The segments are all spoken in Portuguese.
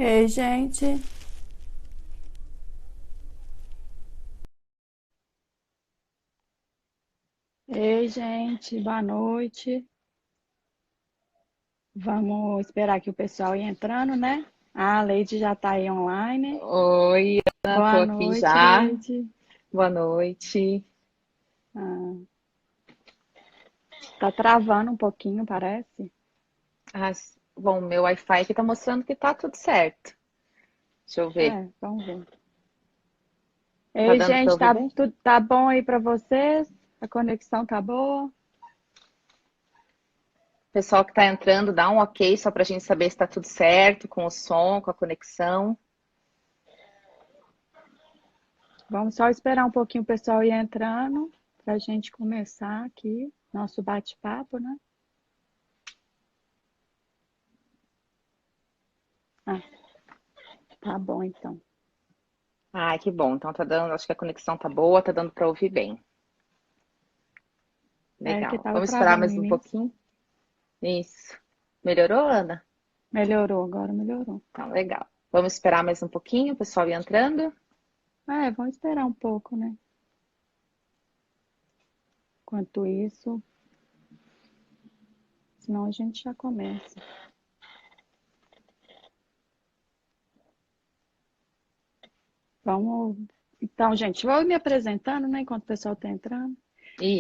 Ei, gente. Ei, gente, boa noite. Vamos esperar que o pessoal ir entrando, né? Ah, a Leide já tá aí online. Oi, Ana, tô Boa aqui noite, já. Leide. Boa noite. Ah, tá travando um pouquinho, parece. Ah, bom, meu Wi-Fi aqui tá mostrando que tá tudo certo. Deixa eu ver. É, vamos ver. Tá Ei, dando pra gente, ouvir tá, bem? tudo tá bom aí pra vocês? A conexão tá boa? Pessoal que tá entrando, dá um ok só pra gente saber se tá tudo certo com o som, com a conexão. Vamos só esperar um pouquinho o pessoal ir entrando pra gente começar aqui nosso bate-papo, né? Ah, tá bom então. Ah, que bom. Então tá dando, acho que a conexão tá boa, tá dando pra ouvir bem. É que Legal. tava Vamos esperar travando no mais um início. pouquinho? Isso. Melhorou, Ana? Melhorou, agora melhorou. Então, legal. Vamos esperar mais um pouquinho, o pessoal ir entrando. É, vamos esperar um pouco, né? Enquanto isso, senão a gente já começa. Vamos. Então, gente, vou me apresentando, né? Enquanto o pessoal está entrando.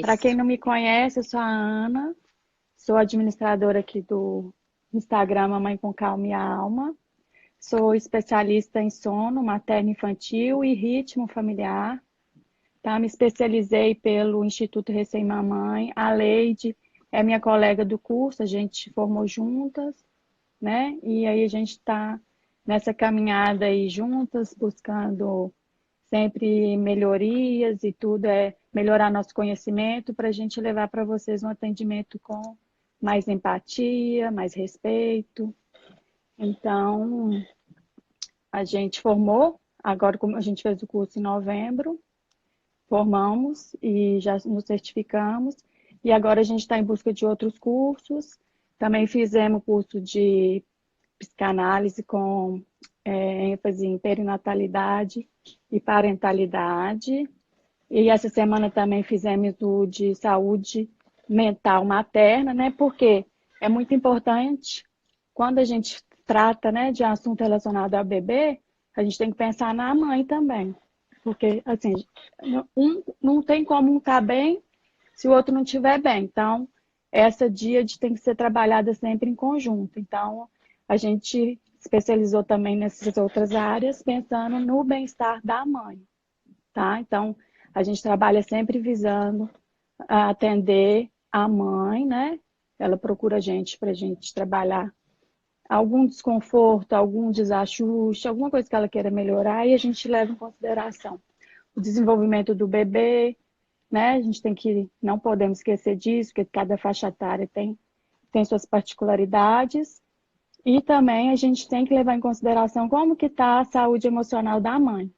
Para quem Isso. não me conhece, eu sou a Ana, sou administradora aqui do Instagram Mamãe com Calma e Alma. Sou especialista em sono materno infantil e ritmo familiar. Tá? Me especializei pelo Instituto Recém Mamãe. A Leide é minha colega do curso, a gente formou juntas, né? E aí a gente está nessa caminhada aí juntas, buscando sempre melhorias e tudo é melhorar nosso conhecimento para a gente levar para vocês um atendimento com mais empatia, mais respeito. Então, a gente formou, agora como a gente fez o curso em novembro, formamos e já nos certificamos. E agora a gente está em busca de outros cursos. Também fizemos curso de psicanálise com ênfase em perinatalidade e parentalidade. E essa semana também fizemos o de saúde mental materna, né? Porque é muito importante quando a gente trata, né, de assunto relacionado ao bebê, a gente tem que pensar na mãe também. Porque, assim, um não tem como um estar bem se o outro não estiver bem. Então, essa díade tem que ser trabalhada sempre em conjunto. Então, a gente especializou também nessas outras áreas, pensando no bem-estar da mãe, tá? Então, a gente trabalha sempre visando atender a mãe, né? Ela procura a gente para a gente trabalhar algum desconforto, algum desajuste, alguma coisa que ela queira melhorar, e a gente leva em consideração o desenvolvimento do bebê, né? A gente tem que, não podemos esquecer disso, porque cada faixa etária tem suas particularidades, e também a gente tem que levar em consideração como que está a saúde emocional da mãe,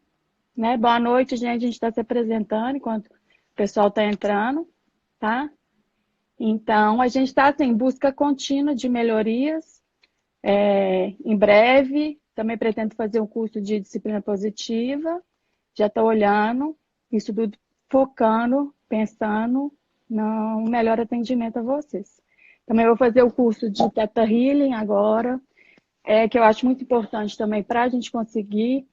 né? Boa noite, gente, a gente está se apresentando enquanto o pessoal está entrando, tá? Então, a gente está assim, em busca contínua de melhorias. Em breve, também pretendo fazer um curso de disciplina positiva. Já estou olhando, isso tudo focando, pensando no melhor atendimento a vocês. Também vou fazer o curso de Theta Healing agora, que eu acho muito importante também para a gente conseguir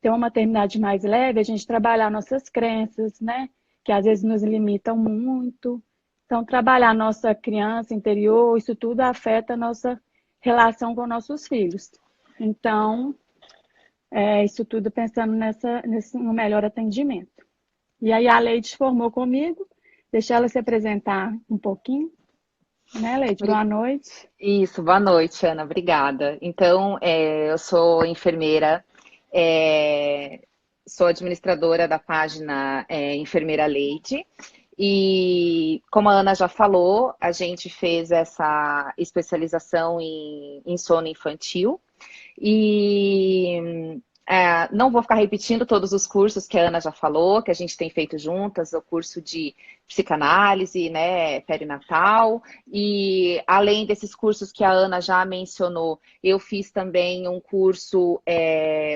ter uma maternidade mais leve, a gente trabalhar nossas crenças, né? Que às vezes nos limitam muito. Então, trabalhar a nossa criança interior, isso tudo afeta a nossa relação com nossos filhos. Então, isso tudo pensando no melhor atendimento. E aí a Leide formou comigo, deixa ela se apresentar um pouquinho, né, Leide? Bri- Boa noite. Isso, boa noite, Ana, obrigada. Então, eu sou enfermeira, é, sou administradora da página Enfermeira Leite, e como a Ana já falou, a gente fez essa especialização em sono infantil, e não vou ficar repetindo todos os cursos que a Ana já falou, que a gente tem feito juntas, o curso de psicanálise, né, perinatal, e além desses cursos que a Ana já mencionou, eu fiz também um curso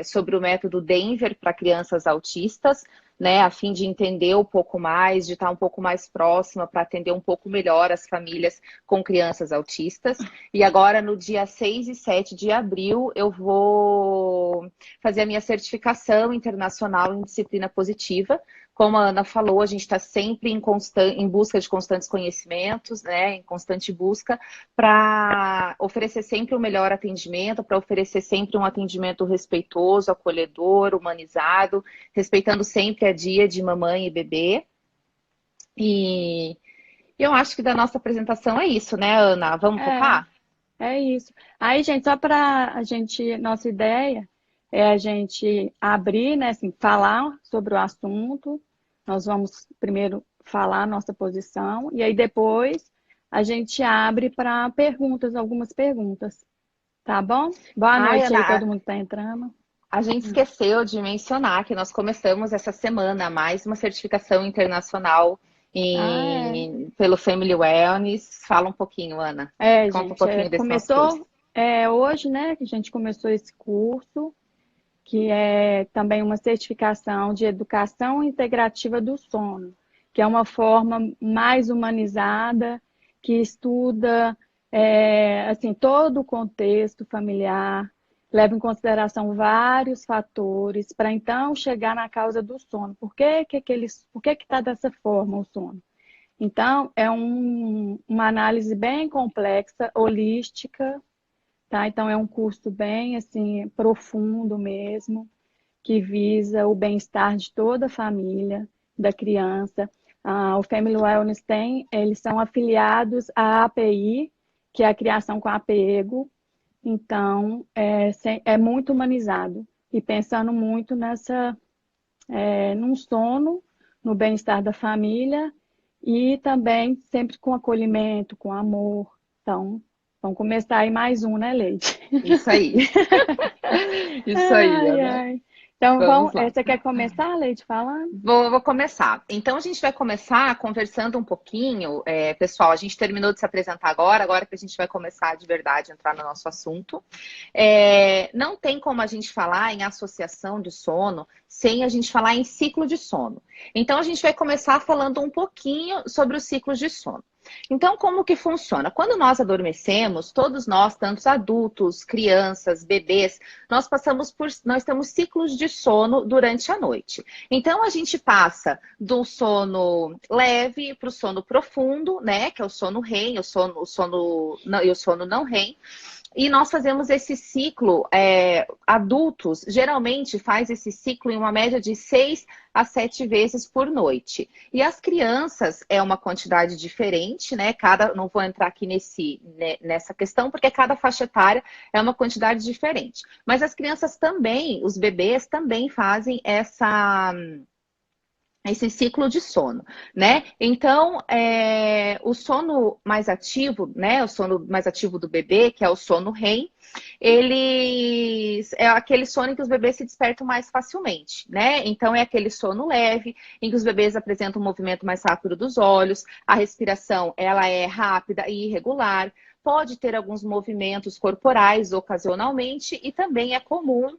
sobre o método Denver para crianças autistas, né, a fim de entender um pouco mais, de estar um pouco mais próxima para atender um pouco melhor as famílias com crianças autistas. E agora, no dia 6 e 7 de abril, eu vou fazer a minha certificação internacional em disciplina positiva. Como a Ana falou, a gente está sempre em busca de constantes conhecimentos, né, em constante busca, para oferecer sempre o melhor atendimento, para oferecer sempre um atendimento respeitoso, acolhedor, humanizado, respeitando sempre a dia de mamãe e bebê. E eu acho que da nossa apresentação é isso, né, Ana? Vamos É, tocar? é isso. Aí, gente, só para a gente, nossa ideia é a gente abrir, né, assim, falar sobre o assunto. Nós vamos primeiro falar a nossa posição e aí depois a gente abre para perguntas, algumas perguntas, tá bom? Boa Ai, noite aí, todo Ana, mundo que está entrando. a gente esqueceu de mencionar que nós começamos essa semana mais uma certificação internacional Ah, é. pelo Family Wellness. Fala um pouquinho, Ana. É, Conta um gente, pouquinho desse nosso curso. começou hoje, né, que a gente começou esse curso, que é também uma certificação de educação integrativa do sono, que é uma forma mais humanizada, que estuda assim, todo o contexto familiar, leva em consideração vários fatores para então chegar na causa do sono. Por que está dessa forma o sono? Então, é uma análise bem complexa, holística, tá? Então, é um curso bem, assim, profundo mesmo, que visa o bem-estar de toda a família, da criança. O Family Wellness eles são afiliados à API, que é a criação com apego. Então, é muito humanizado e pensando muito num sono, no bem-estar da família e também sempre com acolhimento, com amor. Então, vamos começar aí mais um, né, Leite? Isso aí. Isso aí, Ai, Ana. ai. Então, Vamos lá. você quer começar, Leite, falando? Vou começar. Então, a gente vai começar conversando um pouquinho. Pessoal, a gente terminou de se apresentar agora que a gente vai começar de verdade a entrar no nosso assunto. Não tem como a gente falar em associação de sono sem a gente falar em ciclo de sono. Então, a gente vai começar falando um pouquinho sobre os ciclos de sono. Então, como que funciona? Quando nós adormecemos, todos nós, tanto adultos, crianças, bebês, nós temos ciclos de sono durante a noite. Então, a gente passa do sono leve para o sono profundo, né? Que é o sono REM, e o sono não REM. E nós fazemos esse ciclo, adultos geralmente faz esse ciclo em uma média de 6 a 7 vezes por noite. E as crianças é uma quantidade diferente, né? Não vou entrar aqui nessa questão, porque cada faixa etária é uma quantidade diferente. Mas as crianças também, os bebês também fazem esse ciclo de sono, né? Então, o sono mais ativo, né? O sono mais ativo do bebê, que é o sono REM, é aquele sono em que os bebês se despertam mais facilmente, né? Então, é aquele sono leve, em que os bebês apresentam um movimento mais rápido dos olhos, a respiração, ela é rápida e irregular, pode ter alguns movimentos corporais ocasionalmente e também é comum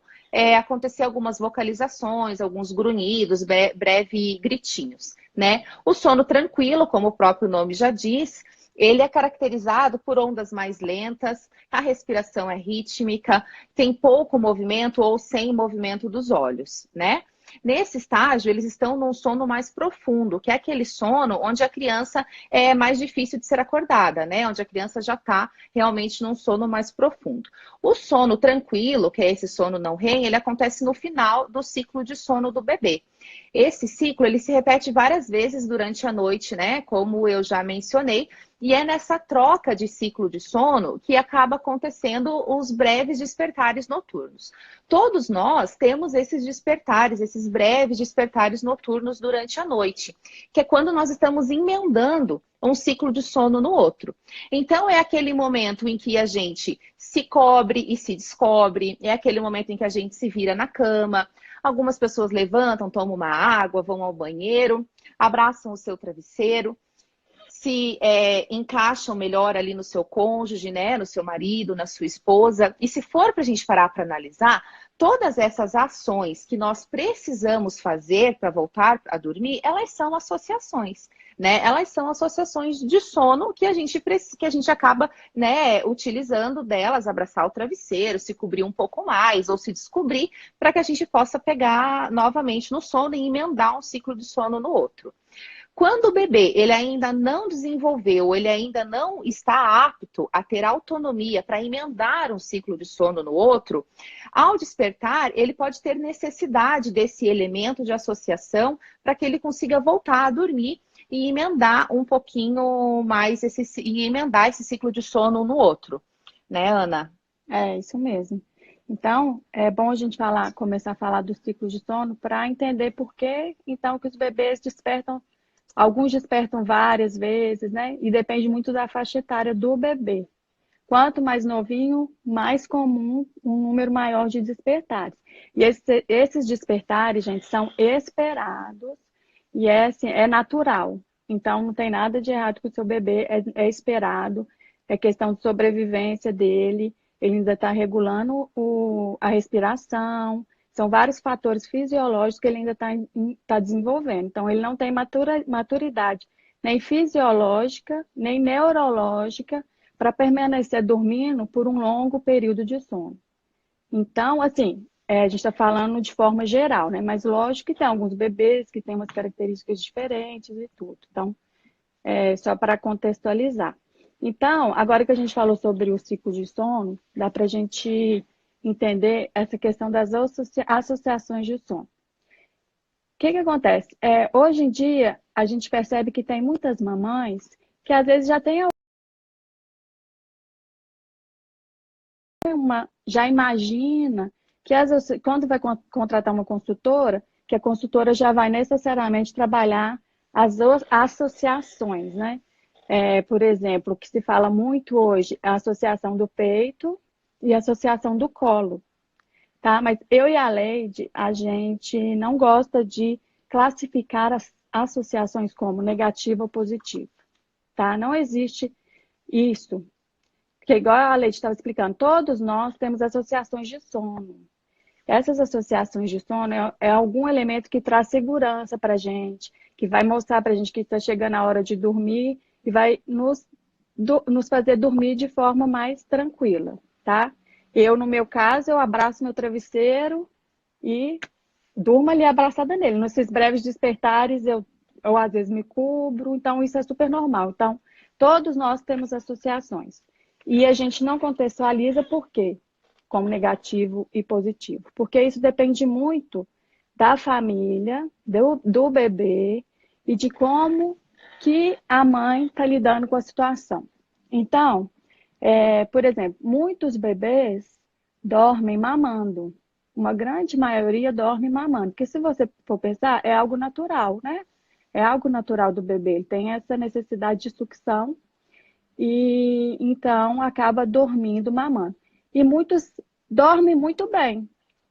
acontecer algumas vocalizações, alguns grunhidos, breve gritinhos, né? O sono tranquilo, como o próprio nome já diz, ele é caracterizado por ondas mais lentas, a respiração é rítmica, tem pouco movimento ou sem movimento dos olhos, né? Nesse estágio, eles estão num sono mais profundo, que é aquele sono onde a criança é mais difícil de ser acordada, né? Onde a criança já está realmente num sono mais profundo. O sono tranquilo, que é esse sono não REM, ele acontece no final do ciclo de sono do bebê. Esse ciclo, ele se repete várias vezes durante a noite, né? Como eu já mencionei, e é nessa troca de ciclo de sono que acaba acontecendo os breves despertares noturnos. Todos nós temos esses despertares, esses breves despertares noturnos durante a noite, que é quando nós estamos emendando um ciclo de sono no outro. Então, é aquele momento em que a gente se cobre e se descobre, é aquele momento em que a gente se vira na cama. Algumas pessoas levantam, tomam uma água, vão ao banheiro, abraçam o seu travesseiro, se encaixam melhor ali no seu cônjuge, né, no seu marido, na sua esposa. E se for para a gente parar para analisar, todas essas ações que nós precisamos fazer para voltar a dormir, elas são associações, né? Elas são associações de sono que a gente acaba, né, utilizando delas, abraçar o travesseiro, se cobrir um pouco mais ou se descobrir para que a gente possa pegar novamente no sono e emendar um ciclo de sono no outro. Quando o bebê ele ainda não desenvolveu, ele ainda não está apto a ter autonomia para emendar um ciclo de sono no outro, ao despertar, ele pode ter necessidade desse elemento de associação para que ele consiga voltar a dormir e emendar um pouquinho mais emendar esse ciclo de sono no outro. Né, Ana? É isso mesmo. Então, é bom a gente começar a falar do ciclo de sono para entender por que, então, que os bebês despertam. Alguns despertam várias vezes, né? E depende muito da faixa etária do bebê. Quanto mais novinho, mais comum um número maior de despertares. E esses despertares, gente, são esperados e assim, é natural. Então, não tem nada de errado com o seu bebê, é esperado, é questão de sobrevivência dele, ele ainda está regulando a respiração, são vários fatores fisiológicos que ele ainda está desenvolvendo. Então, ele não tem maturidade nem fisiológica, nem neurológica para permanecer dormindo por um longo período de sono. Então, assim, a gente está falando de forma geral, né? Mas lógico que tem alguns bebês que têm umas características diferentes e tudo. Então, só para contextualizar. Então, agora que a gente falou sobre o ciclo de sono, dá para a gente entender essa questão das associações de sono. O que acontece? Hoje em dia, a gente percebe que tem muitas mamães que às vezes já imagina que quando vai contratar uma consultora, que a consultora já vai necessariamente trabalhar as associações, né? Por exemplo, o que se fala muito hoje é a associação do peito e a associação do colo, tá? Mas eu e a Leide, a gente não gosta de classificar as associações como negativa ou positiva, tá? Não existe isso. Porque, igual a Leite estava explicando, todos nós temos associações de sono. Essas associações de sono é algum elemento que traz segurança para a gente, que vai mostrar para a gente que está chegando a hora de dormir e vai nos fazer dormir de forma mais tranquila, tá? Eu, no meu caso, eu abraço meu travesseiro e durmo ali abraçada nele. Nesses breves despertares, eu às vezes me cubro, então isso é super normal. Então, todos nós temos associações. E a gente não contextualiza por quê? Como negativo e positivo. Porque isso depende muito da família, do bebê e de como que a mãe está lidando com a situação. Então, por exemplo, muitos bebês dormem mamando. Uma grande maioria dorme mamando. Porque se você for pensar, é algo natural, né? É algo natural do bebê. Ele tem essa necessidade de sucção e então acaba dormindo mamando. E muitos dormem muito bem.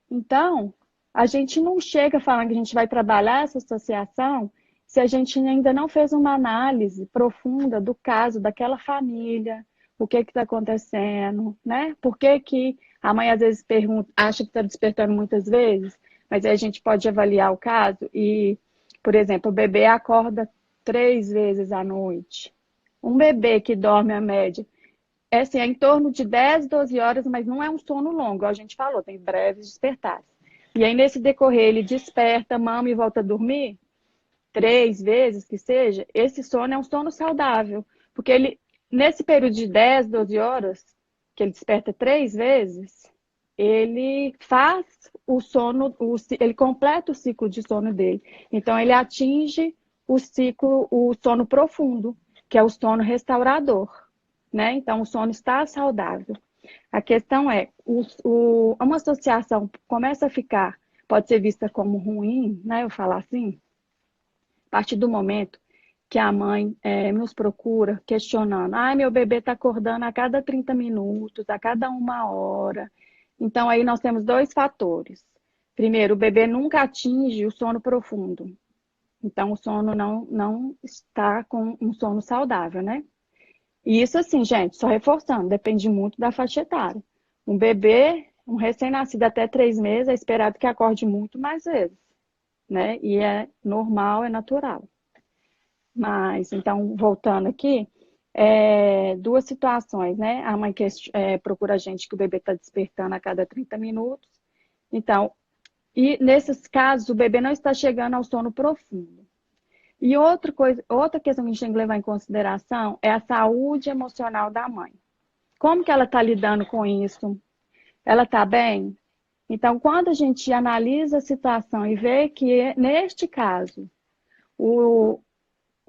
Então, a gente não chega falando que a gente vai trabalhar essa associação se a gente ainda não fez uma análise profunda do caso daquela família, o que está acontecendo, né? Por que que a mãe às vezes pergunta, acha que está despertando muitas vezes, mas aí a gente pode avaliar o caso e, por exemplo, o bebê acorda 3 vezes à noite. Um bebê que dorme a média assim, é em torno de 10, 12 horas, mas não é um sono longo, igual a gente falou, tem breves despertares. E aí, nesse decorrer, ele desperta, mama e volta a dormir, 3 vezes que seja, esse sono é um sono saudável. Porque ele, nesse período de 10, 12 horas, que ele desperta 3 vezes, ele faz o sono, ele completa o ciclo de sono dele. Então, ele atinge o ciclo, o sono profundo, que é o sono restaurador, né? Então, o sono está saudável. A questão é, uma associação começa a ficar, pode ser vista como ruim, né? Eu falar assim, a partir do momento que a mãe nos procura questionando, meu bebê está acordando a cada 30 minutos, a cada 1 hora. Então, aí nós temos dois fatores. Primeiro, o bebê nunca atinge o sono profundo. Então, o sono não está com um sono saudável, né? E isso, assim, gente, só reforçando, depende muito da faixa etária. Um bebê, um recém-nascido até 3 meses, é esperado que acorde muito mais vezes, né? E é normal, é natural. Mas, então, voltando aqui, duas situações, né? A mãe procura a gente que o bebê está despertando a cada 30 minutos. Então, e nesses casos, o bebê não está chegando ao sono profundo. E outra questão que a gente tem que levar em consideração é a saúde emocional da mãe. Como que ela está lidando com isso? Ela está bem? Então, quando a gente analisa a situação e vê que, neste caso, o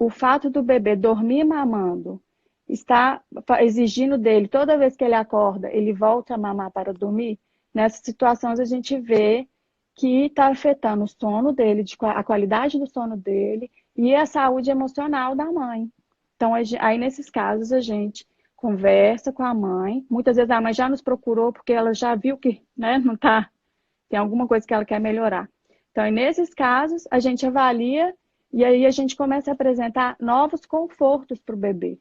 fato do bebê dormir mamando está exigindo dele, toda vez que ele acorda, ele volta a mamar para dormir, nessas situações a gente vê que está afetando o sono dele, a qualidade do sono dele e a saúde emocional da mãe. Então, aí nesses casos a gente conversa com a mãe. Muitas vezes a mãe já nos procurou porque ela já viu que, né, não tá, tem alguma coisa que ela quer melhorar. Então, nesses casos, a gente avalia e aí a gente começa a apresentar novos confortos para o bebê,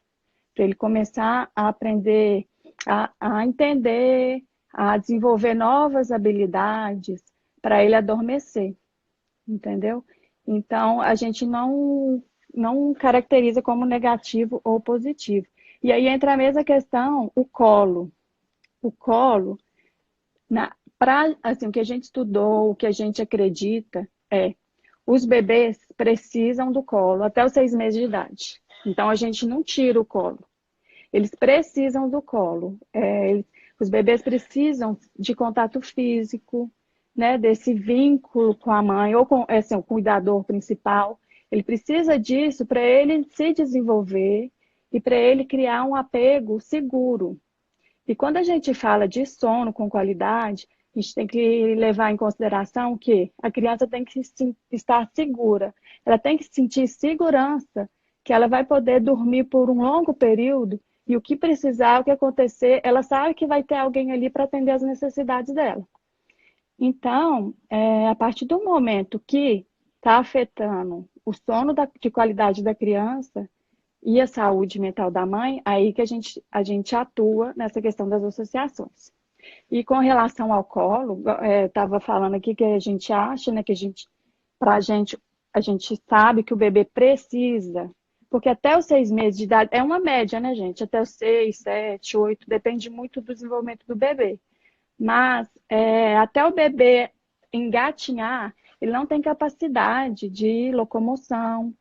para ele começar a aprender, a entender, a desenvolver novas habilidades para ele adormecer, entendeu? Então, a gente não caracteriza como negativo ou positivo. E aí entra a mesma questão, o colo. O colo, assim, o que a gente estudou, o que a gente acredita os bebês precisam do colo até os 6 meses de idade. Então, a gente não tira o colo. Eles precisam do colo. Os bebês precisam de contato físico, né, desse vínculo com a mãe ou com o cuidador principal. Ele precisa disso para ele se desenvolver e para ele criar um apego seguro. E quando a gente fala de sono com qualidade, a gente tem que levar em consideração que a criança tem que estar segura. Ela tem que sentir segurança que ela vai poder dormir por um longo período e o que precisar, o que acontecer, ela sabe que vai ter alguém ali para atender as necessidades dela. Então, a partir do momento que está afetando o sono de qualidade da criança e a saúde mental da mãe, aí que a gente atua nessa questão das associações. E com relação ao colo, estava falando aqui que a gente acha, né, que a gente sabe que o bebê precisa, porque até os 6 meses de idade, é uma média, né, gente? Até os 6, 7, 8, depende muito do desenvolvimento do bebê. Mas até o bebê engatinhar, ele não tem capacidade de locomoção,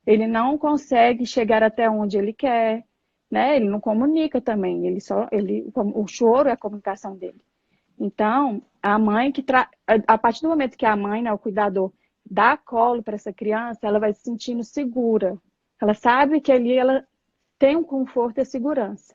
ele não consegue chegar até onde ele quer, né? Ele não comunica também, o choro é a comunicação dele. Então, a mãe a partir do momento que a mãe, né, o cuidador, dá colo para essa criança, ela vai se sentindo segura. Ela sabe que ali ela tem um conforto e segurança.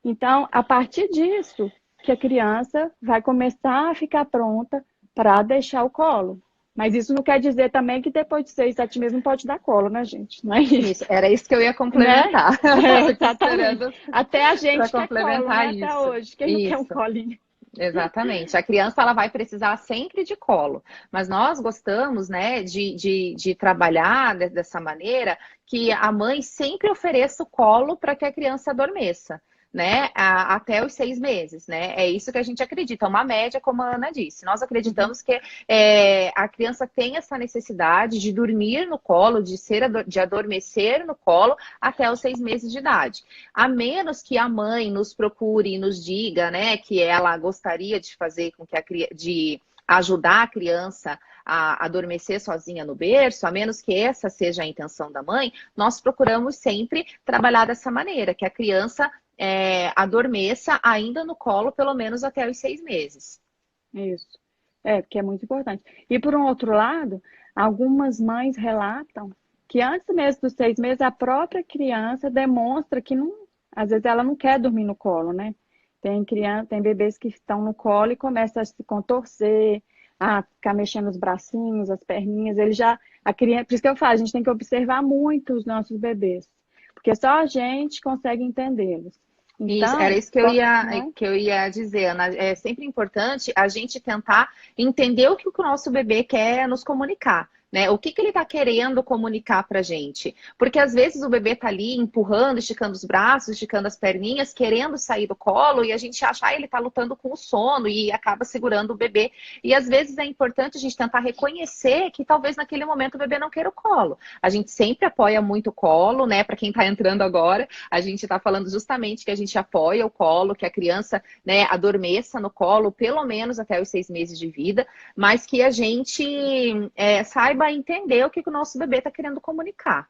Então, a partir disso, que a criança vai começar a ficar pronta para deixar o colo. Mas isso não quer dizer também que depois de 6, 7 meses não pode dar colo, né, gente? Não é isso. Era isso que eu ia complementar. Né? Exatamente. Até a gente quer colo, né? Isso. Até hoje. Quem não quer um colinho? Exatamente. A criança ela vai precisar sempre de colo, mas nós gostamos, né, de trabalhar dessa maneira que a mãe sempre ofereça o colo para que a criança adormeça, né, até os 6 meses, né? É isso que a gente acredita, uma média, como a Ana disse. Nós acreditamos que a criança tem essa necessidade de dormir no colo, de adormecer no colo até os 6 meses de idade. A menos que a mãe nos procure e nos diga, né, que ela gostaria de fazer com que de ajudar a criança a adormecer sozinha no berço, a menos que essa seja a intenção da mãe, nós procuramos sempre trabalhar dessa maneira, que a criança adormeça ainda no colo, pelo menos até os 6 meses. Isso. É, porque é muito importante. E por um outro lado, algumas mães relatam que antes mesmo dos 6 meses, a própria criança demonstra que não, às vezes ela não quer dormir no colo, né? Tem criança, tem bebês que estão no colo e começam a se contorcer, a ficar mexendo os bracinhos, as perninhas. Ele já, a criança, por isso que eu falo, a gente tem que observar muito os nossos bebês, porque só a gente consegue entendê-los. Isso, era Então, isso que eu ia, né? que eu ia dizer, Ana. É sempre importante a gente tentar entender o que o nosso bebê quer nos comunicar, né? O que que ele está querendo comunicar para a gente? Porque às vezes o bebê está ali empurrando, esticando os braços, esticando as perninhas, querendo sair do colo, e a gente acha, ele está lutando com o sono e acaba segurando o bebê. E às vezes é importante a gente tentar reconhecer que talvez naquele momento o bebê não queira o colo. A gente sempre apoia muito o colo, né? Para quem está entrando agora. A gente está falando justamente que a gente apoia o colo, que a criança, né, adormeça no colo pelo menos até os 6 meses de vida, mas que a gente saiba entender o que o nosso bebê está querendo comunicar.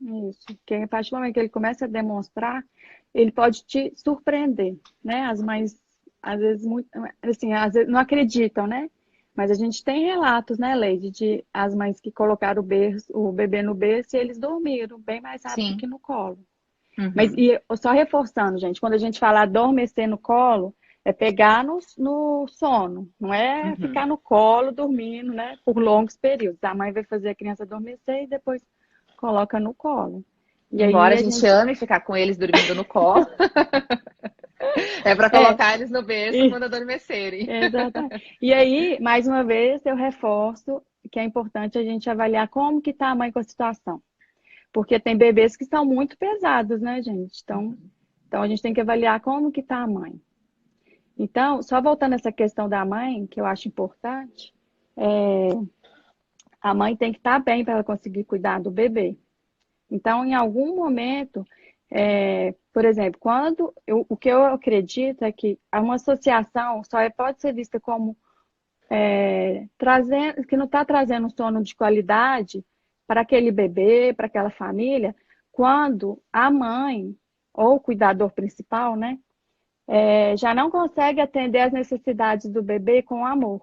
Isso, porque a partir do momento que ele começa a demonstrar, ele pode te surpreender, né? As mães, às vezes, muito, assim, às vezes não acreditam, né? Mas a gente tem relatos, né, Leide, de as mães que colocaram o bebê no berço e eles dormiram bem mais rápido Sim. que no colo. Mas, Uhum. e só reforçando, gente, quando a gente fala adormecer no colo, é pegar no sono, não é Uhum. ficar no colo dormindo, né, por longos períodos. A mãe vai fazer a criança adormecer e depois coloca no colo. E aí Embora a a gente gente. ame ficar com eles dormindo no colo, é para É, colocar eles no berço e- quando adormecerem. exatamente. E aí, mais uma vez, eu reforço que é importante a gente avaliar como que está a mãe com a situação. Porque tem bebês que são muito pesados, né, gente? Então a gente tem que avaliar como que está a mãe. Então, só voltando a essa questão da mãe, que eu acho importante, a mãe tem que estar bem para ela conseguir cuidar do bebê. Então, em algum momento, por exemplo, o que eu acredito é que uma associação pode ser vista como trazendo, que não está trazendo um sono de qualidade para aquele bebê, para aquela família, quando a mãe, ou o cuidador principal, né, já não consegue atender às necessidades do bebê com amor.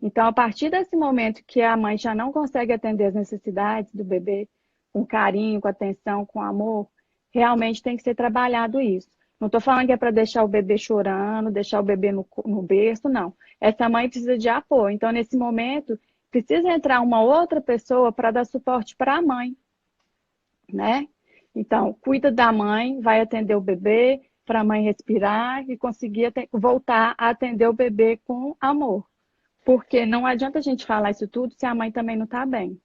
Então, a partir desse momento que a mãe já não consegue atender as necessidades do bebê com carinho, com atenção, com amor, realmente tem que ser trabalhado isso. Não estou falando que é para deixar o bebê chorando, deixar o bebê no berço, não. Essa mãe precisa de apoio. Então, nesse momento, precisa entrar uma outra pessoa para dar suporte para a mãe, né? Então, cuida da mãe, vai atender o bebê, para a mãe respirar e conseguir voltar a atender o bebê com amor. Porque não adianta a gente falar isso tudo se a mãe também não está bem.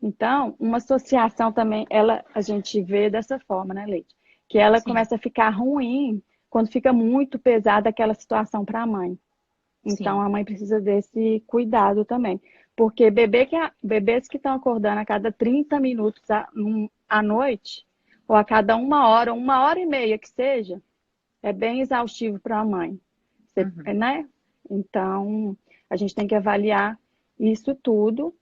Então, uma associação também, a gente vê dessa forma, né, Leite? Que ela Sim, começa a ficar ruim quando fica muito pesada aquela situação para a mãe. Então, sim. a mãe precisa desse cuidado também. Porque bebês que estão acordando a cada 30 minutos à noite, ou a cada 1 hora e meia que seja, é bem exaustivo para a mãe. Você, Uhum. né? Então, a gente tem que avaliar isso tudo.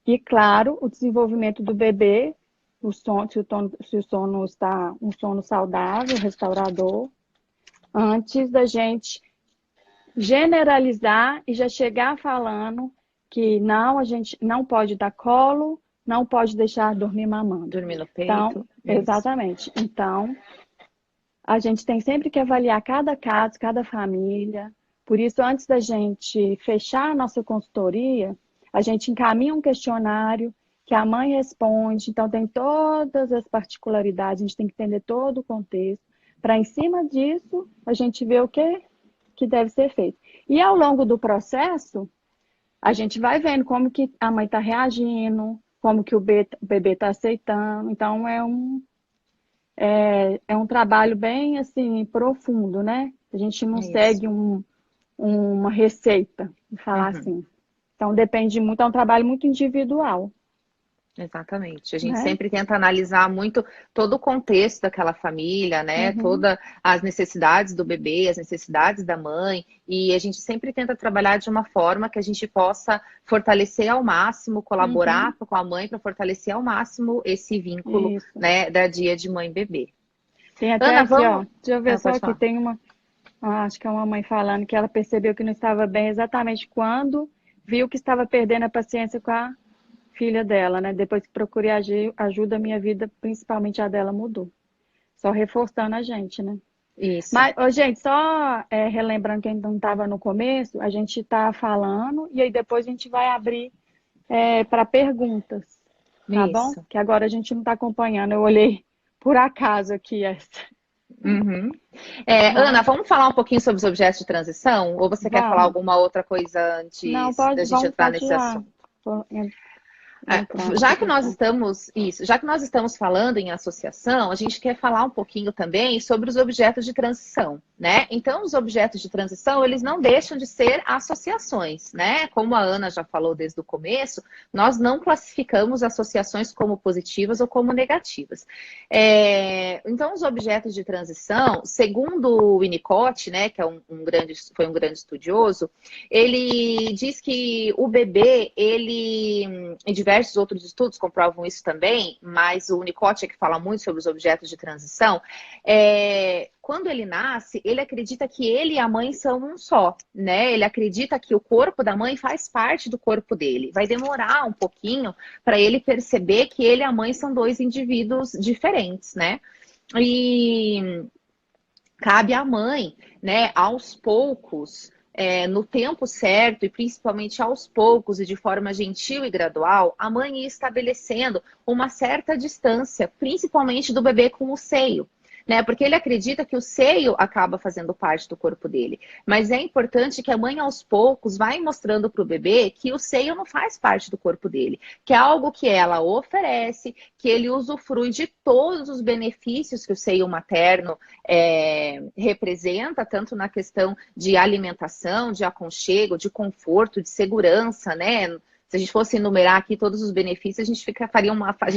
E, claro, o desenvolvimento do bebê, se o sono está um sono saudável, restaurador, antes da gente generalizar e já chegar falando que não, a gente não pode dar colo, não pode deixar dormir mamando. Dormir no Então, peito, isso. exatamente. Então, a gente tem sempre que avaliar cada caso, cada família. Por isso, antes da gente fechar a nossa consultoria, a gente encaminha um questionário que a mãe responde. Então, tem todas as particularidades, a gente tem que entender todo o contexto, para em cima disso a gente ver o que deve ser feito. E ao longo do processo, a gente vai vendo como que a mãe está reagindo, como que o bebê está aceitando. Então, é um trabalho bem assim profundo, né? A gente não É isso. segue uma receita, vou falar Uhum. assim. Então depende muito, é um trabalho muito individual, Exatamente. A gente né? sempre tenta analisar muito todo o contexto daquela família, né? Uhum, Todas as necessidades do bebê, as necessidades da mãe, e a gente sempre tenta trabalhar de uma forma que a gente possa fortalecer ao máximo, colaborar uhum, com a mãe para fortalecer ao máximo esse vínculo, isso. né, da dia de mãe e bebê. Tem até Ana, aqui, vamos. ó. Deixa eu ver Ah, só pode aqui, falar. tem uma. Ah, acho que é uma mãe falando que ela percebeu que não estava bem exatamente quando viu que estava perdendo a paciência com a filha dela, né? Depois que procurei ajuda, a minha vida, principalmente a dela, mudou. Só reforçando a gente, né? Isso, Mas, ô, gente, só relembrando que a gente não estava no começo, a gente está falando e aí depois a gente vai abrir para perguntas, tá bom? isso. Que agora a gente não está acompanhando. Eu olhei por acaso aqui essa. Uhum. Ana, Mas vamos falar um pouquinho sobre os objetos de transição? Ou você quer falar vamos. alguma outra coisa Não, antes da gente entrar pode nesse já assunto? entrar Já nessa que nós questão. estamos, isso, já que nós estamos falando em associação, a gente quer falar um pouquinho também sobre os objetos de transição, né? Então, os objetos de transição, eles não deixam de ser associações, né? Como a Ana já falou desde o começo, nós não classificamos associações como positivas ou como negativas. Então, os objetos de transição, segundo o Winnicott, né, que é foi um grande estudioso, ele diz que o bebê, em diversos outros estudos comprovam isso também, mas o Winnicott é que fala muito sobre os objetos de transição. Quando ele nasce, ele acredita que ele e a mãe são um só, né? Ele acredita que o corpo da mãe faz parte do corpo dele. Vai demorar um pouquinho para ele perceber que ele e a mãe são dois indivíduos diferentes, né? E cabe à mãe, né, aos poucos, no tempo certo e principalmente aos poucos e de forma gentil e gradual, a mãe ir estabelecendo uma certa distância, principalmente do bebê com o seio. Né? Porque ele acredita que o seio acaba fazendo parte do corpo dele. Mas é importante que a mãe, aos poucos, vai mostrando para o bebê que o seio não faz parte do corpo dele, que é algo que ela oferece, que ele usufrui de todos os benefícios que o seio materno representa, tanto na questão de alimentação, de aconchego, de conforto, de segurança, né? Se a gente fosse enumerar aqui todos os benefícios, a gente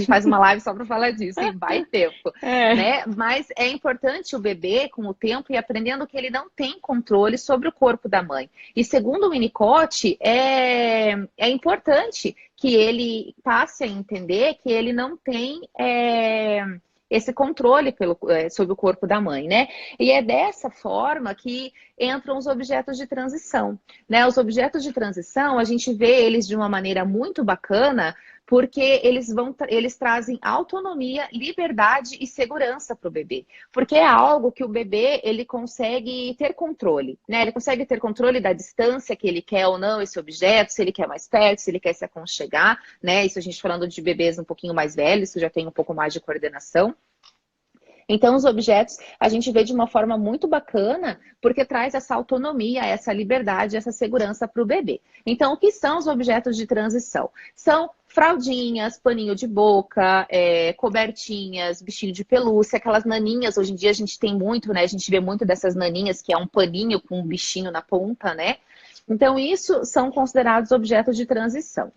faz uma live só para falar disso, e vai tempo, É, né? Mas é importante o bebê, com o tempo, ir aprendendo que ele não tem controle sobre o corpo da mãe. E segundo o Winnicott, é importante que ele passe a entender que ele não tem esse controle sobre o corpo da mãe, né? E é dessa forma que entram os objetos de transição, né? Os objetos de transição, a gente vê eles de uma maneira muito bacana, porque eles trazem autonomia, liberdade e segurança para o bebê. Porque é algo que o bebê ele consegue ter controle, né? Ele consegue ter controle da distância que ele quer ou não esse objeto, se ele quer mais perto, se ele quer se aconchegar, né? Isso a gente falando de bebês um pouquinho mais velhos, que já tem um pouco mais de coordenação. Então, os objetos a gente vê de uma forma muito bacana, porque traz essa autonomia, essa liberdade, essa segurança para o bebê. Então, o que são os objetos de transição? São fraldinhas, paninho de boca, cobertinhas, bichinho de pelúcia, aquelas naninhas. Hoje em dia a gente tem muito, né? A gente vê muito dessas naninhas, que é um paninho com um bichinho na ponta, né? Então, isso são considerados objetos de transição.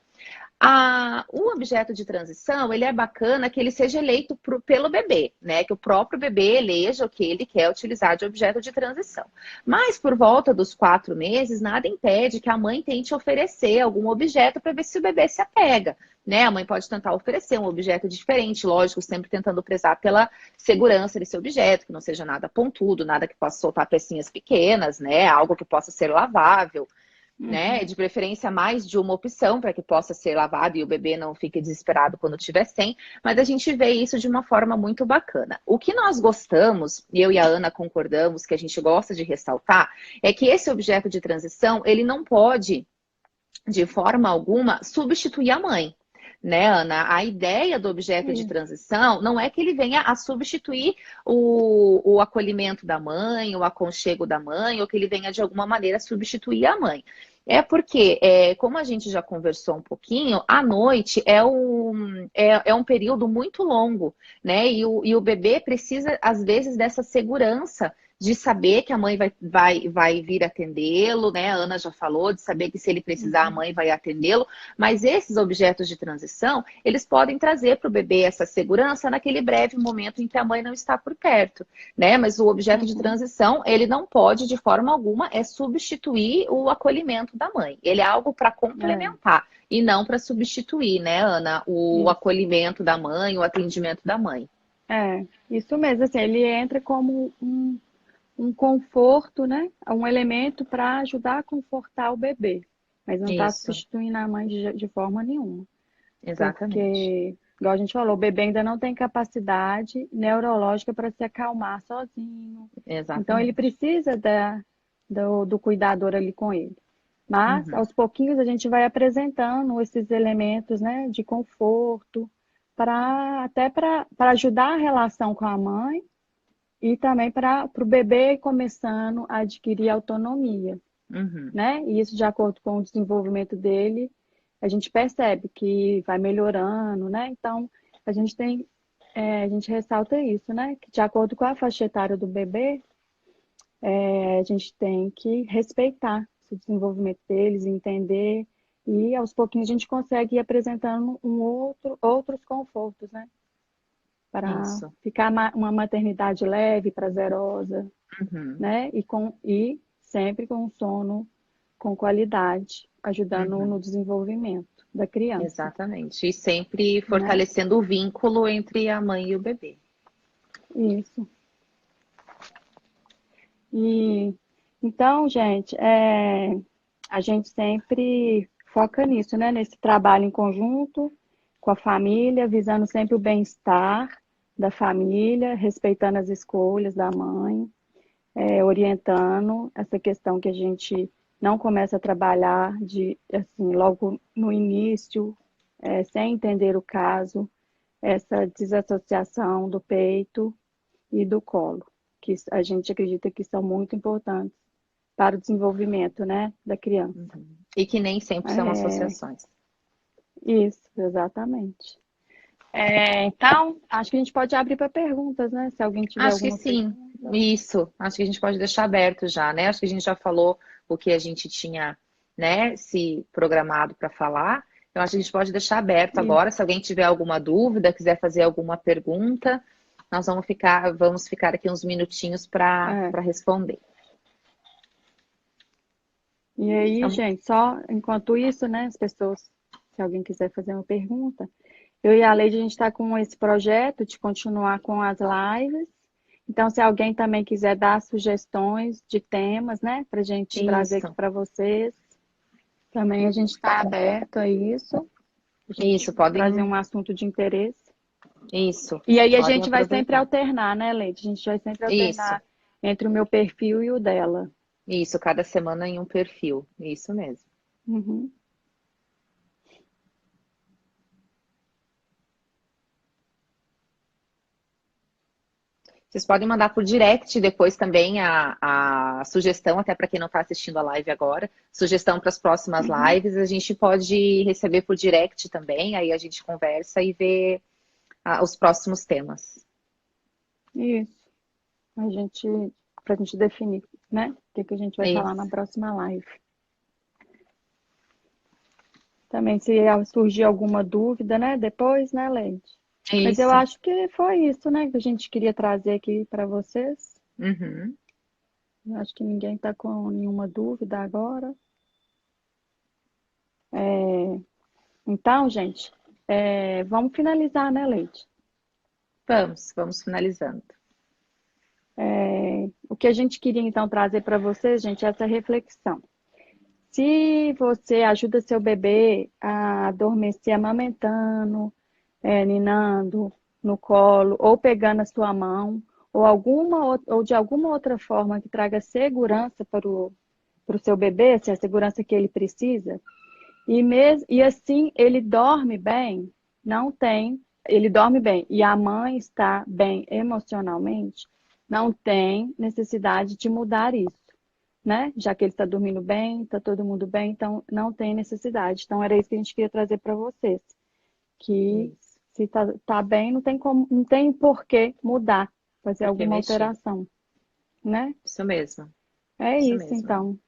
O objeto de transição, ele é bacana que ele seja eleito pelo bebê, né? Que o próprio bebê eleja o que ele quer utilizar de objeto de transição. Mas por volta dos 4 meses, nada impede que a mãe tente oferecer algum objeto para ver se o bebê se apega. Né? A mãe pode tentar oferecer um objeto diferente, lógico, sempre tentando prezar pela segurança desse objeto, que não seja nada pontudo, nada que possa soltar pecinhas pequenas, né? Algo que possa ser lavável, né? uhum, De preferência mais de uma opção para que possa ser lavado e o bebê não fique desesperado quando tiver sem, mas a gente vê isso de uma forma muito bacana. O que nós gostamos, e eu e a Ana concordamos que a gente gosta de ressaltar, é que esse objeto de transição, ele não pode, de forma alguma, substituir a mãe. Né, Ana? A ideia do objeto de isso. transição não é que ele venha a substituir o acolhimento da mãe, o aconchego da mãe, ou que ele venha de alguma maneira substituir a mãe. É porque, como a gente já conversou um pouquinho, a noite é um período muito longo, né? E o bebê precisa, às vezes, dessa segurança de saber que a mãe vai vir atendê-lo, né? A Ana já falou, de saber que se ele precisar, a Uhum, mãe vai atendê-lo. Mas esses objetos de transição, eles podem trazer para o bebê essa segurança naquele breve momento em que a mãe não está por perto, né? Mas o objeto de uhum, transição, ele não pode, de forma alguma, substituir o acolhimento da mãe. Ele é algo para é, complementar e não para substituir, né, Ana, o isso. acolhimento da mãe, o atendimento da mãe. Isso mesmo, assim, ele entra como um conforto, né? Um elemento para ajudar a confortar o bebê, mas não está Isso, substituindo a mãe de forma nenhuma, exatamente. porque, igual a gente falou, o bebê ainda não tem capacidade neurológica para se acalmar sozinho, então ele Exatamente. precisa do cuidador ali com ele. Mas, Uhum. aos pouquinhos, a gente vai apresentando esses elementos, né, de conforto, até para ajudar a relação com a mãe e também para o bebê começando a adquirir autonomia, Uhum. né? E isso, de acordo com o desenvolvimento dele, a gente percebe que vai melhorando, né? Então, a gente ressalta isso, né? Que de acordo com a faixa etária do bebê, a gente tem que respeitar o desenvolvimento deles, entender, e aos pouquinhos a gente consegue ir apresentando outros confortos, né? Para Isso. ficar uma maternidade leve, prazerosa, Uhum. né? E sempre com um sono com qualidade, ajudando no Uhum. desenvolvimento da criança, Exatamente. E sempre né? fortalecendo o vínculo entre a mãe e o bebê. Isso. E então, gente, a gente sempre foca nisso, né? Nesse trabalho em conjunto com a família, visando sempre o bem-estar da família, respeitando as escolhas da mãe, orientando essa questão que a gente não começa a trabalhar de assim logo no início, sem entender o caso, essa desassociação do peito e do colo, que a gente acredita que são muito importantes para o desenvolvimento, né, da criança. Uhum. E que nem sempre são É, associações. isso, exatamente. Então, acho que a gente pode abrir para perguntas, né? Se alguém tiver Acho que alguma sim. pergunta. Isso. Acho que a gente pode deixar aberto já, né? Acho que a gente já falou o que a gente tinha, né, se programado para falar. Então, acho que a gente pode deixar aberto Isso, agora. Se alguém tiver alguma dúvida, quiser fazer alguma pergunta, nós vamos ficar aqui uns minutinhos é. para responder. E aí, Então, gente, só enquanto isso, né, as pessoas, se alguém quiser fazer uma pergunta, eu e a Leide, a gente está com esse projeto de continuar com as lives. Então, se alguém também quiser dar sugestões de temas, né, para a gente trazer aqui isso. para vocês, também a gente está aberto a isso, a gente Isso, trazer podem. um assunto de interesse. Isso. E aí a Podem gente vai sempre aproveitar. alternar, né, Leide? A gente vai sempre Isso. alternar entre o meu perfil e o dela. Isso, cada semana em um perfil. Isso mesmo. Uhum. Vocês podem mandar por direct depois também a sugestão, até para quem não está assistindo a live agora, sugestão para as próximas Uhum. lives, a gente pode receber por direct também, aí a gente conversa e vê os próximos temas. Isso. A gente, pra gente definir, né? O que que a gente vai falar na Isso, próxima live. Também se surgir alguma dúvida, né? Depois, né, Leide? Mas eu isso. acho que foi isso, né, que a gente queria trazer aqui para vocês. Uhum. Eu acho que ninguém está com nenhuma dúvida agora. Então, gente, vamos finalizar, né, Leide? Vamos finalizando. O que a gente queria então trazer para vocês, gente, é essa reflexão. Se você ajuda seu bebê a adormecer amamentando, ninando no colo, ou pegando a sua mão, ou de alguma outra forma que traga segurança para o seu bebê, se é a segurança que ele precisa, e assim ele dorme bem, não tem, ele dorme bem, e a mãe está bem emocionalmente, não tem necessidade de mudar isso, né? Já que ele está dormindo bem, está todo mundo bem, então não tem necessidade. Então era isso que a gente queria trazer para vocês, que Isso. se tá bem, não tem por que mudar, fazer Porque alguma mexer. alteração, né? Isso mesmo. É Isso isso, mesmo. então.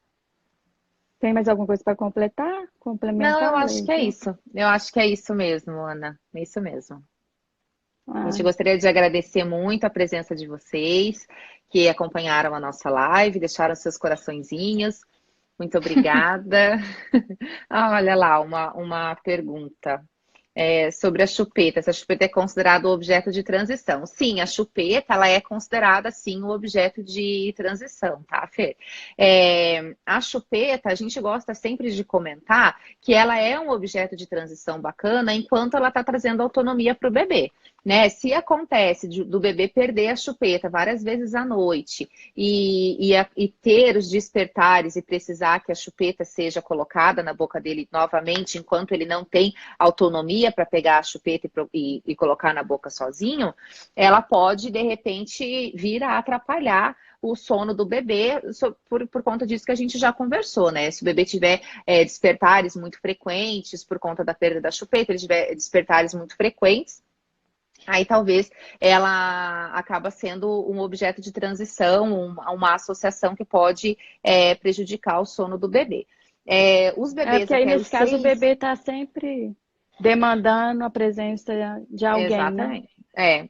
Tem mais alguma coisa para Não, eu complementar, acho que é Leide? isso. Eu acho que é isso mesmo, Ana. É isso mesmo. A gente Ah, gostaria de agradecer muito a presença de vocês que acompanharam a nossa live, deixaram seus coraçõezinhos. Muito obrigada. Ah, olha lá, uma pergunta. sobre a chupeta, se a chupeta é considerada um objeto de transição. Sim, a chupeta, ela é considerada, sim, um objeto de transição, tá, Fer? A chupeta, a gente gosta sempre de comentar que ela é um objeto de transição bacana enquanto ela está trazendo autonomia para o bebê. Né? Se acontece do bebê perder a chupeta várias vezes à noite e ter os despertares e precisar que a chupeta seja colocada na boca dele novamente enquanto ele não tem autonomia para pegar a chupeta e colocar na boca sozinho, ela pode, de repente, vir a atrapalhar o sono do bebê por conta disso que a gente já conversou, né? Se o bebê tiver despertares muito frequentes por conta da perda da chupeta, ele tiver despertares muito frequentes, aí talvez ela acaba sendo um objeto de transição, uma associação que pode prejudicar o sono do bebê. Os bebês Porque aí, até nesse os caso, o 6. bebê está sempre demandando a presença de alguém, né? Exatamente.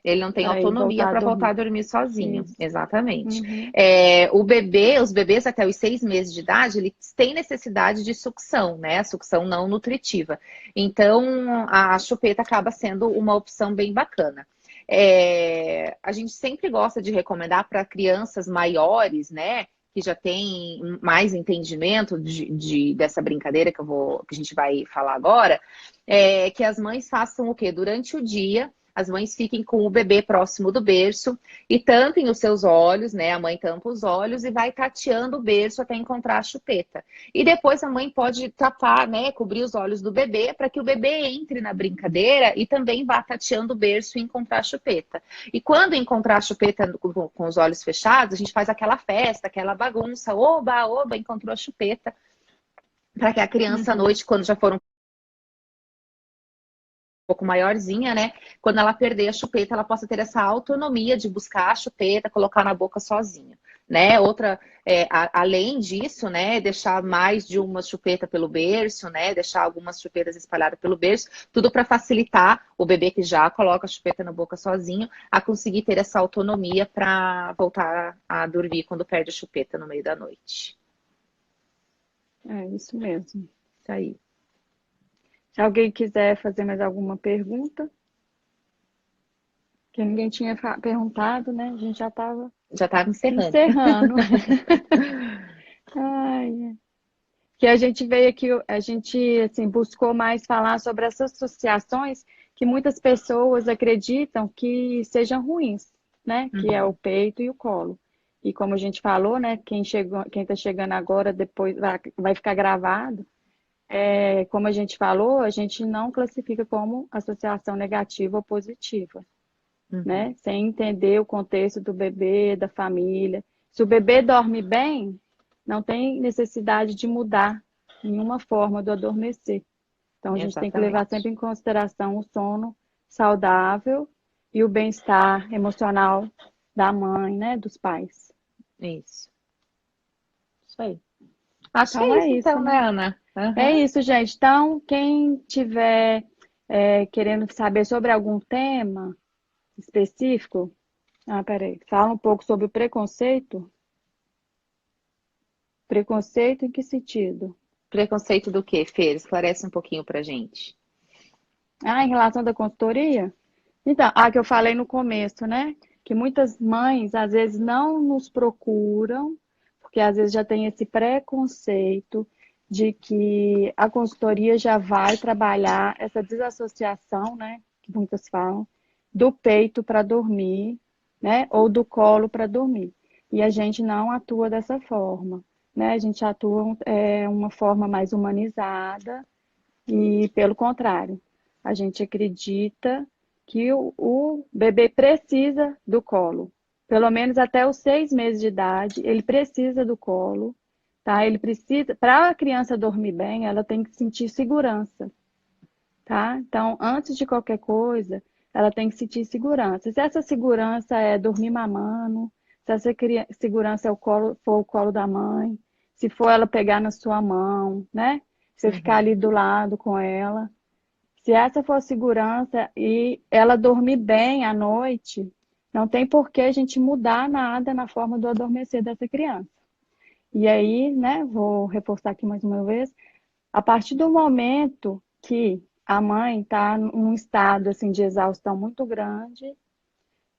Ele não tem Para ele autonomia voltar a para voltar a dormir. dormir sozinho. Isso. Exatamente. Uhum. Os bebês até os 6 meses de idade, eles têm necessidade de sucção, né? A sucção não nutritiva. Então, a chupeta acaba sendo uma opção bem bacana. A gente sempre gosta de recomendar para crianças maiores, né? Que já têm mais entendimento dessa brincadeira que a gente vai falar agora, que as mães façam o quê? Durante o dia, as mães fiquem com o bebê próximo do berço e tampem os seus olhos, né? A mãe tampa os olhos e vai tateando o berço até encontrar a chupeta. E depois a mãe pode tapar, né? Cobrir os olhos do bebê para que o bebê entre na brincadeira e também vá tateando o berço e encontrar a chupeta. E quando encontrar a chupeta com os olhos fechados, a gente faz aquela festa, aquela bagunça. Oba, oba, encontrou a chupeta. Para que a criança à Uhum. noite, quando já for um pouco maiorzinha, né? Quando ela perder a chupeta, ela possa ter essa autonomia de buscar a chupeta, colocar na boca sozinha, né? Outra, além disso, né? Deixar mais de uma chupeta pelo berço, né? Deixar algumas chupetas espalhadas pelo berço, tudo para facilitar o bebê que já coloca a chupeta na boca sozinho a conseguir ter essa autonomia para voltar a dormir quando perde a chupeta no meio da noite. É isso mesmo. Isso aí. Se alguém quiser fazer mais alguma pergunta, que ninguém tinha perguntado, né? A gente já estava Já estava encerrando. encerrando. Ai, que a gente veio aqui, a gente assim, buscou mais falar sobre essas associações que muitas pessoas acreditam que sejam ruins, né? Que é o Uhum. peito e o colo. E como a gente falou, né? Quem está chegando agora, depois vai ficar gravado. Como a gente falou, a gente não classifica como associação negativa ou positiva, Uhum. né? Sem entender o contexto do bebê, da família. Se o bebê dorme bem, não tem necessidade de mudar nenhuma forma do adormecer. Então, a gente tem que levar Exatamente. sempre em consideração o sono saudável e o bem-estar emocional da mãe, né? Dos pais. Isso. Isso aí. Acho que Então, é é isso isso, então, né? né, Ana? É Aham. isso, gente. Então, quem tiver querendo saber sobre algum tema específico, peraí, fala um pouco sobre o preconceito. Preconceito em que sentido? Preconceito do quê, Fer? Esclarece um pouquinho pra gente. Em relação da consultoria? Então, que eu falei no começo, né? Que muitas mães às vezes não nos procuram, porque às vezes já tem esse preconceito de que a consultoria já vai trabalhar essa desassociação, né? Que muitas falam, do peito para dormir, né? Ou do colo para dormir. E a gente não atua dessa forma, né? A gente atua uma forma mais humanizada e, pelo contrário, a gente acredita que o bebê precisa do colo. Pelo menos até os 6 meses de idade, ele precisa do colo, tá? Ele precisa, para a criança dormir bem, ela tem que sentir segurança, tá? Então, antes de qualquer coisa, ela tem que sentir segurança. Se essa segurança é dormir mamando, se essa segurança for o colo da mãe, se for ela pegar na sua mão, né? Você ficar Uhum. ali do lado com ela. Se essa for a segurança e ela dormir bem à noite, não tem por que a gente mudar nada na forma do adormecer dessa criança. E aí, né, vou reforçar aqui mais uma vez, a partir do momento que a mãe está num estado assim de exaustão muito grande,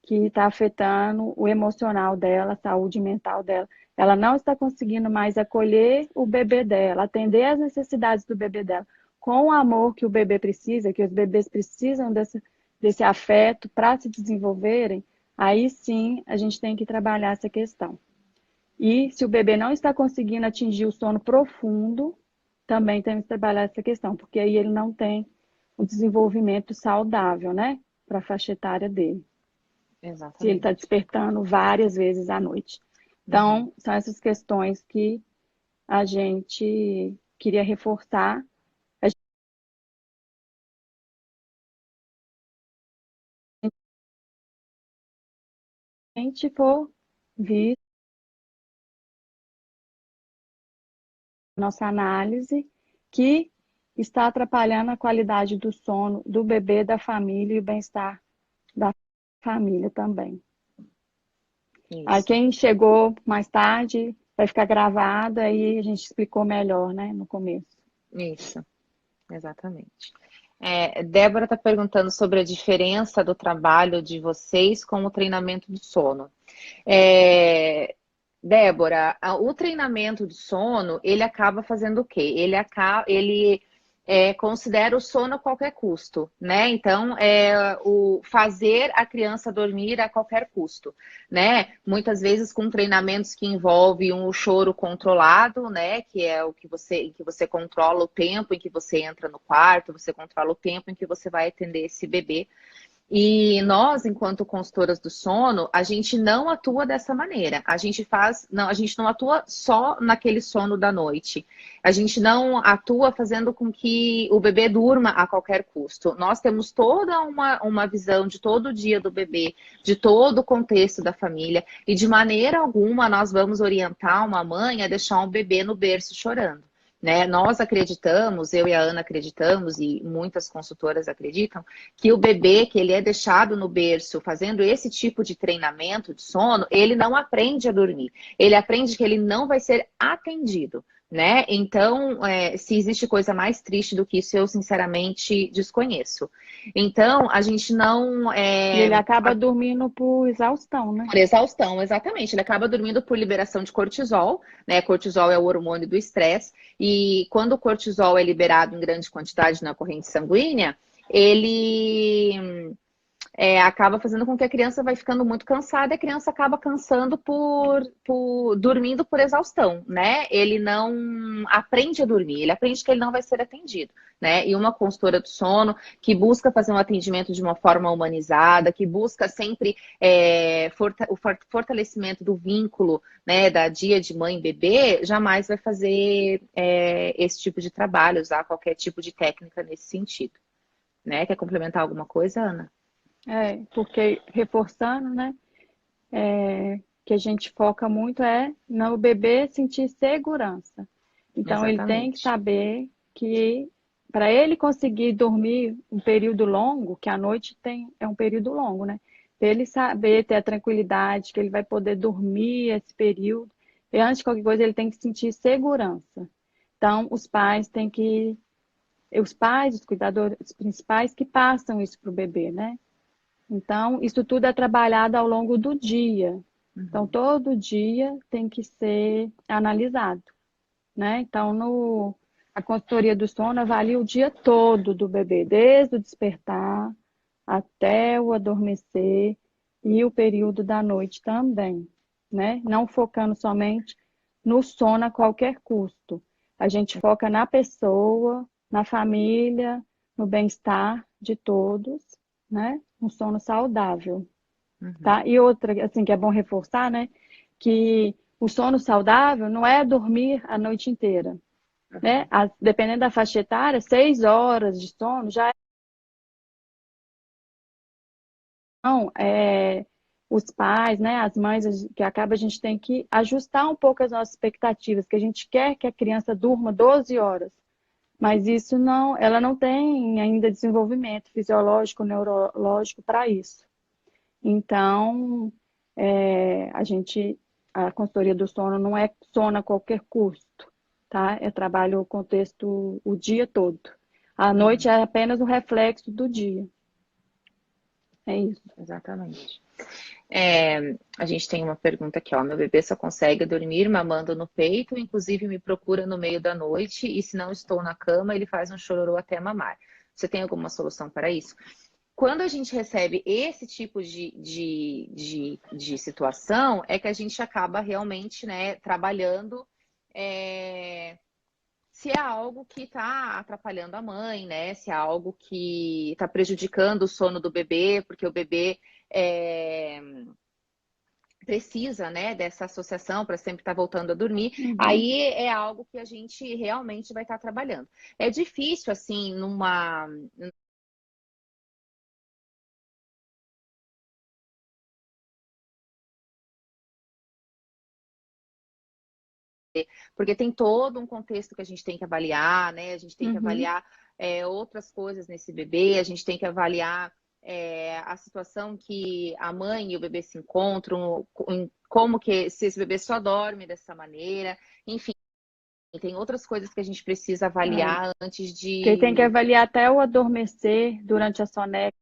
que está afetando o emocional dela, a saúde mental dela. Ela não está conseguindo mais acolher o bebê dela, atender às necessidades do bebê dela, com o amor que o bebê precisa, que os bebês precisam desse afeto para se desenvolverem. Aí sim a gente tem que trabalhar essa questão. E se o bebê não está conseguindo atingir o sono profundo, também temos que trabalhar essa questão, porque aí ele não tem o desenvolvimento saudável, né, para a faixa etária dele, se ele está Exatamente. despertando várias vezes à noite. Uhum. Então, são essas questões que a gente queria reforçar. A gente for vir nossa análise que está atrapalhando a qualidade do sono do bebê, da família e o bem-estar da família também. Aí Isso, quem chegou mais tarde vai ficar gravado, aí a gente explicou melhor, né, no começo. isso, exatamente. Débora está perguntando sobre a diferença do trabalho de vocês com o treinamento do sono. É, Débora, o treinamento de sono, ele acaba fazendo o quê? Ele considera o sono a qualquer custo, né? Então, o fazer a criança dormir a qualquer custo, né? Muitas vezes com treinamentos que envolvem um choro controlado, né? Que é o em que você controla o tempo em que você entra no quarto, você controla o tempo em que você vai atender esse bebê. E nós, enquanto consultoras do sono, a gente não atua dessa maneira. A gente não atua só naquele sono da noite. A gente não atua fazendo com que o bebê durma a qualquer custo. Nós temos toda uma visão de todo o dia do bebê, de todo o contexto da família, e de maneira alguma nós vamos orientar uma mãe a deixar um bebê no berço chorando. Né? Nós acreditamos, eu e a Ana acreditamos, e muitas consultoras acreditam, que o bebê que ele é deixado no berço fazendo esse tipo de treinamento de sono, ele não aprende a dormir. Ele aprende que ele não vai ser atendido, né? Então, se existe coisa mais triste do que isso, eu sinceramente desconheço. Então, a gente não E ele acaba dormindo por exaustão, né? por exaustão, exatamente. Ele acaba dormindo por liberação de cortisol, né? Cortisol é o hormônio do estresse, e quando o cortisol é liberado em grande quantidade na corrente sanguínea, ele acaba fazendo com que a criança vai ficando muito cansada, e a criança acaba cansando dormindo por exaustão, né? Ele não aprende a dormir, ele aprende que ele não vai ser atendido, né? E uma consultora do sono que busca fazer um atendimento de uma forma humanizada, que busca sempre o fortalecimento do vínculo, né, da dia de mãe e bebê, jamais vai fazer esse tipo de trabalho, usar qualquer tipo de técnica nesse sentido, né? Quer complementar alguma coisa, Ana? Porque reforçando, né, que a gente foca muito no bebê sentir segurança. Então, ele tem que Exatamente. saber que para ele conseguir dormir um período longo, que a noite é um período longo, né? Para ele saber ter a tranquilidade que ele vai poder dormir esse período, e antes de qualquer coisa, ele tem que sentir segurança. Então, os pais, os cuidadores principais, que passam isso para o bebê, né? Então, isso tudo é trabalhado ao longo do dia. Então, Uhum. todo dia tem que ser analisado, né? Então, a consultoria do sono avalia o dia todo do bebê, desde o despertar até o adormecer e o período da noite também, né? Não focando somente no sono a qualquer custo. A gente foca na pessoa, na família, no bem-estar de todos, né? Um sono saudável, Uhum. tá? E outra, assim, que é bom reforçar, né? Que o sono saudável não é dormir a noite inteira, né? Uhum. Dependendo da faixa etária, 6 horas de sono já não, os pais, né, as mães, que acaba a gente tem que ajustar um pouco as nossas expectativas, que a gente quer que a criança durma 12 horas, mas isso não, ela não tem ainda desenvolvimento fisiológico, neurológico para isso. Então, a consultoria do sono não é sono a qualquer custo, tá? É trabalho o contexto o dia todo. A noite é apenas o reflexo do dia. É isso. Exatamente. A gente tem uma pergunta aqui, ó. Meu bebê só consegue dormir mamando no peito, inclusive me procura no meio da noite, e se não estou na cama, ele faz um chororô até mamar. Você tem alguma solução para isso? Quando a gente recebe esse tipo de situação, é que a gente acaba realmente, né, trabalhando se é algo que está atrapalhando a mãe, né? Se é algo que está prejudicando o sono do bebê, porque o bebê precisa, né, dessa associação para sempre estar voltando a dormir, Uhum. aí é algo que a gente realmente vai estar trabalhando. É difícil, assim, porque tem todo um contexto que a gente tem que avaliar, né? A gente tem que Uhum. avaliar outras coisas nesse bebê, a gente tem que avaliar a situação que a mãe e o bebê se encontram, como que se esse bebê só dorme dessa maneira, enfim, tem outras coisas que a gente precisa É. avaliar antes Porque tem que de. avaliar até o adormecer durante a soneca.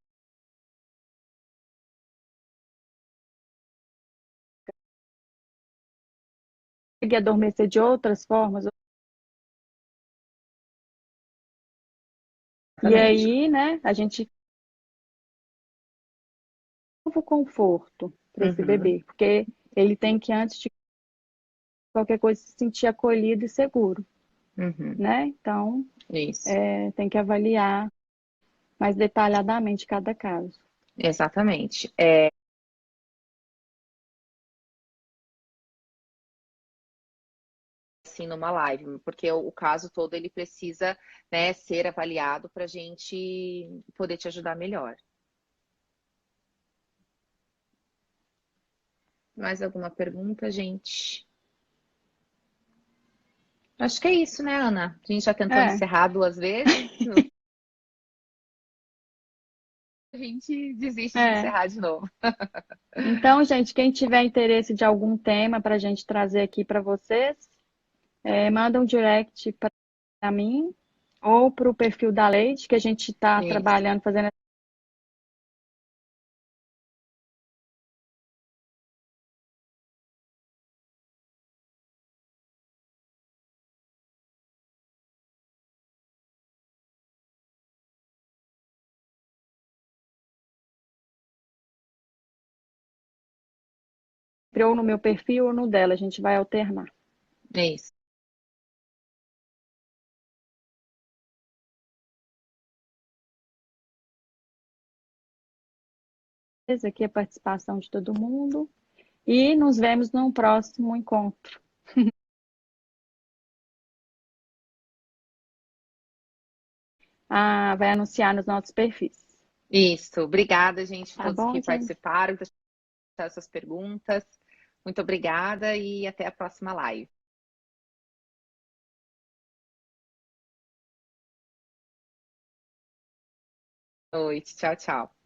Consegue adormecer de outras formas. E Exatamente. aí, né, a gente o conforto para esse Uhum, bebê, porque ele tem que, antes de qualquer coisa, se sentir acolhido e seguro, uhum, né? Então, isso, tem que avaliar mais detalhadamente cada caso. exatamente. Assim, numa live, porque o caso todo ele precisa, né, ser avaliado para a gente poder te ajudar melhor. Mais alguma pergunta, gente? Acho que é isso, né, Ana? A gente já tentou É, encerrar 2 vezes, a gente desiste de é. encerrar de novo. Então, gente, quem tiver interesse de algum tema para a gente trazer aqui para vocês, manda um direct para mim ou para o perfil da Leite, que a gente está Isso. trabalhando, fazendo ou no meu perfil ou no dela, a gente vai alternar. Isso. Aqui a participação de todo mundo e nos vemos num próximo encontro. Ah, vai anunciar nos nossos perfis. Isso. Obrigada, gente, Tá todos bom, que gente? participaram, que deixaram suas perguntas. Muito obrigada e até a próxima live. Boa noite. Tchau, tchau.